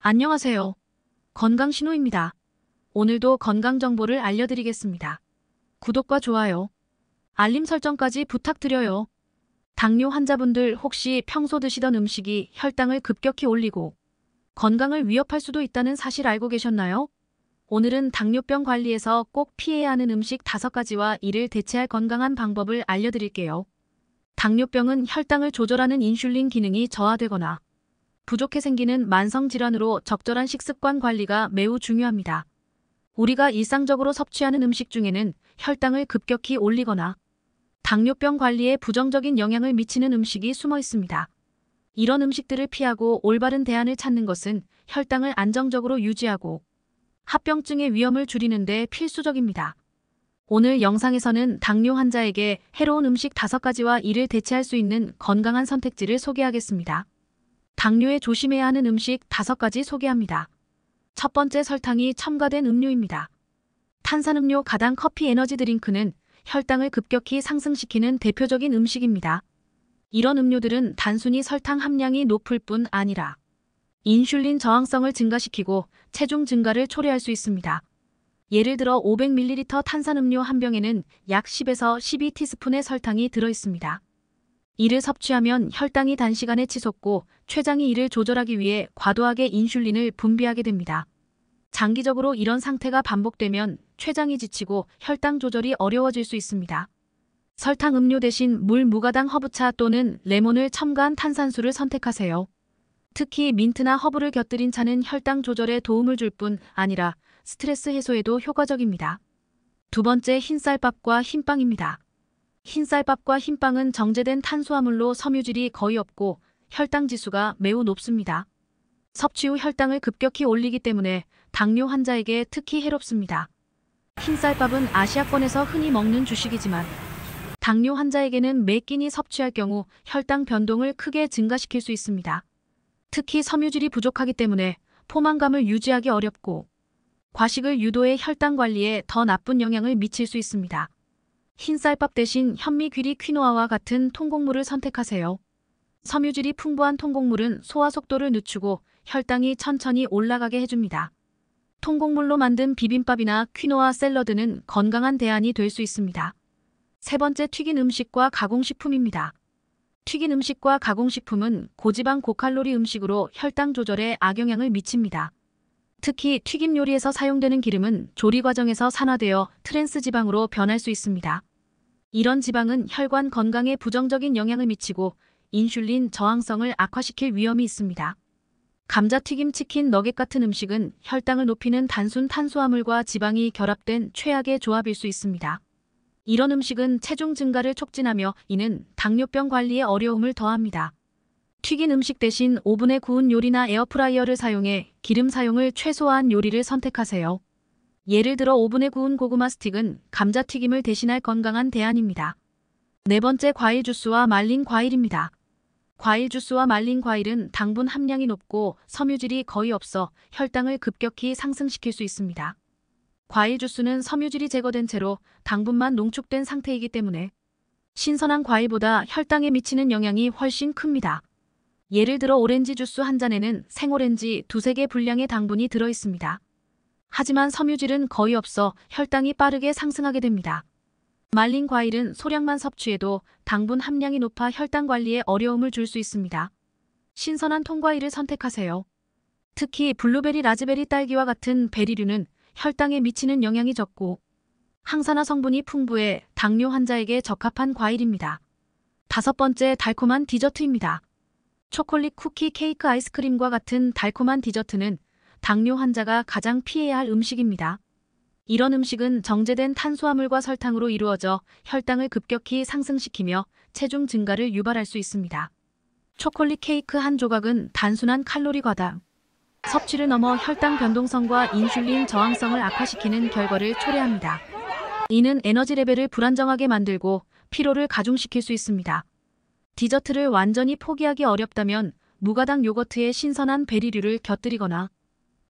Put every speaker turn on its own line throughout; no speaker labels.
안녕하세요. 건강신호입니다. 오늘도 건강 정보를 알려드리겠습니다. 구독과 좋아요, 알림 설정까지 부탁드려요. 당뇨 환자분들 혹시 평소 드시던 음식이 혈당을 급격히 올리고 건강을 위협할 수도 있다는 사실 알고 계셨나요? 오늘은 당뇨병 관리에서 꼭 피해야 하는 음식 5가지와 이를 대체할 건강한 방법을 알려드릴게요. 당뇨병은 혈당을 조절하는 인슐린 기능이 저하되거나 부족해 생기는 만성질환으로 적절한 식습관 관리가 매우 중요합니다. 우리가 일상적으로 섭취하는 음식 중에는 혈당을 급격히 올리거나 당뇨병 관리에 부정적인 영향을 미치는 음식이 숨어 있습니다. 이런 음식들을 피하고 올바른 대안을 찾는 것은 혈당을 안정적으로 유지하고 합병증의 위험을 줄이는 데 필수적입니다. 오늘 영상에서는 당뇨 환자에게 해로운 음식 5가지와 이를 대체할 수 있는 건강한 선택지를 소개하겠습니다. 당뇨에 조심해야 하는 음식 5가지 소개합니다. 첫 번째, 설탕이 첨가된 음료입니다. 탄산음료, 가당, 커피, 에너지 드링크는 혈당을 급격히 상승시키는 대표적인 음식입니다. 이런 음료들은 단순히 설탕 함량이 높을 뿐 아니라 인슐린 저항성을 증가시키고 체중 증가를 초래할 수 있습니다. 예를 들어 500ml 탄산음료 한 병에는 약 10에서 12티스푼의 설탕이 들어있습니다. 이를 섭취하면 혈당이 단시간에 치솟고 췌장이 이를 조절하기 위해 과도하게 인슐린을 분비하게 됩니다. 장기적으로 이런 상태가 반복되면 췌장이 지치고 혈당 조절이 어려워질 수 있습니다. 설탕 음료 대신 물, 무가당 허브차 또는 레몬을 첨가한 탄산수를 선택하세요. 특히 민트나 허브를 곁들인 차는 혈당 조절에 도움을 줄 뿐 아니라 스트레스 해소에도 효과적입니다. 두 번째, 흰쌀밥과 흰빵입니다. 흰쌀밥과 흰빵은 정제된 탄수화물로 섬유질이 거의 없고 혈당 지수가 매우 높습니다. 섭취 후 혈당을 급격히 올리기 때문에 당뇨 환자에게 특히 해롭습니다. 흰쌀밥은 아시아권에서 흔히 먹는 주식이지만 당뇨 환자에게는 매 끼니 섭취할 경우 혈당 변동을 크게 증가시킬 수 있습니다. 특히 섬유질이 부족하기 때문에 포만감을 유지하기 어렵고 과식을 유도해 혈당 관리에 더 나쁜 영향을 미칠 수 있습니다. 흰쌀밥 대신 현미, 귀리, 퀴노아와 같은 통곡물을 선택하세요. 섬유질이 풍부한 통곡물은 소화 속도를 늦추고 혈당이 천천히 올라가게 해줍니다. 통곡물로 만든 비빔밥이나 퀴노아 샐러드는 건강한 대안이 될 수 있습니다. 세 번째, 튀긴 음식과 가공식품입니다. 튀긴 음식과 가공식품은 고지방 고칼로리 음식으로 혈당 조절에 악영향을 미칩니다. 특히 튀김 요리에서 사용되는 기름은 조리 과정에서 산화되어 트랜스 지방으로 변할 수 있습니다. 이런 지방은 혈관 건강에 부정적인 영향을 미치고 인슐린 저항성을 악화시킬 위험이 있습니다. 감자튀김, 치킨, 너겟 같은 음식은 혈당을 높이는 단순 탄수화물과 지방이 결합된 최악의 조합일 수 있습니다. 이런 음식은 체중 증가를 촉진하며 이는 당뇨병 관리에 어려움을 더합니다. 튀긴 음식 대신 오븐에 구운 요리나 에어프라이어를 사용해 기름 사용을 최소화한 요리를 선택하세요. 예를 들어 오븐에 구운 고구마 스틱은 감자튀김을 대신할 건강한 대안입니다. 네 번째, 과일 주스와 말린 과일입니다. 과일 주스와 말린 과일은 당분 함량이 높고 섬유질이 거의 없어 혈당을 급격히 상승시킬 수 있습니다. 과일 주스는 섬유질이 제거된 채로 당분만 농축된 상태이기 때문에 신선한 과일보다 혈당에 미치는 영향이 훨씬 큽니다. 예를 들어 오렌지 주스 한 잔에는 생오렌지 2~3개 분량의 당분이 들어있습니다. 하지만 섬유질은 거의 없어 혈당이 빠르게 상승하게 됩니다. 말린 과일은 소량만 섭취해도 당분 함량이 높아 혈당 관리에 어려움을 줄 수 있습니다. 신선한 통과일을 선택하세요. 특히 블루베리, 라즈베리, 딸기와 같은 베리류는 혈당에 미치는 영향이 적고 항산화 성분이 풍부해 당뇨 환자에게 적합한 과일입니다. 다섯 번째, 달콤한 디저트입니다. 초콜릿, 쿠키, 케이크, 아이스크림과 같은 달콤한 디저트는 당뇨 환자가 가장 피해야 할 음식입니다. 이런 음식은 정제된 탄수화물과 설탕으로 이루어져 혈당을 급격히 상승시키며 체중 증가를 유발할 수 있습니다. 초콜릿 케이크 한 조각은 단순한 칼로리 과다 섭취를 넘어 혈당 변동성과 인슐린 저항성을 악화시키는 결과를 초래합니다. 이는 에너지 레벨을 불안정하게 만들고 피로를 가중시킬 수 있습니다. 디저트를 완전히 포기하기 어렵다면 무가당 요거트에 신선한 베리류를 곁들이거나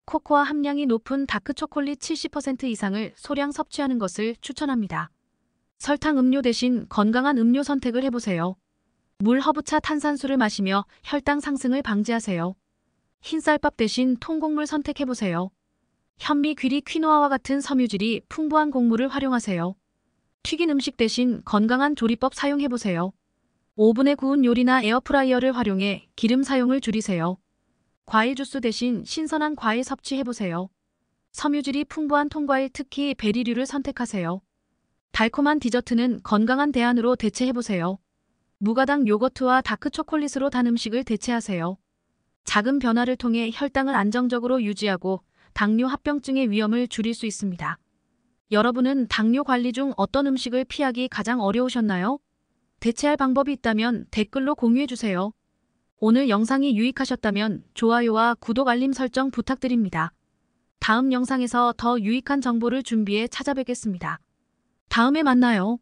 코코아 함량이 높은 다크 초콜릿 70% 이상을 소량 섭취하는 것을 추천합니다. 설탕 음료 대신 건강한 음료 선택을 해보세요. 물, 허브차, 탄산수를 마시며 혈당 상승을 방지하세요. 흰쌀밥 대신 통곡물 선택해보세요. 현미, 귀리, 퀴노아와 같은 섬유질이 풍부한 곡물을 활용하세요. 튀긴 음식 대신 건강한 조리법 사용해보세요. 오븐에 구운 요리나 에어프라이어를 활용해 기름 사용을 줄이세요. 과일 주스 대신 신선한 과일 섭취해보세요. 섬유질이 풍부한 통과일, 특히 베리류를 선택하세요. 달콤한 디저트는 건강한 대안으로 대체해보세요. 무가당 요거트와 다크 초콜릿으로 단 음식을 대체하세요. 작은 변화를 통해 혈당을 안정적으로 유지하고 당뇨 합병증의 위험을 줄일 수 있습니다. 여러분은 당뇨 관리 중 어떤 음식을 피하기 가장 어려우셨나요? 대체할 방법이 있다면 댓글로 공유해주세요. 오늘 영상이 유익하셨다면 좋아요와 구독, 알림 설정 부탁드립니다. 다음 영상에서 더 유익한 정보를 준비해 찾아뵙겠습니다. 다음에 만나요.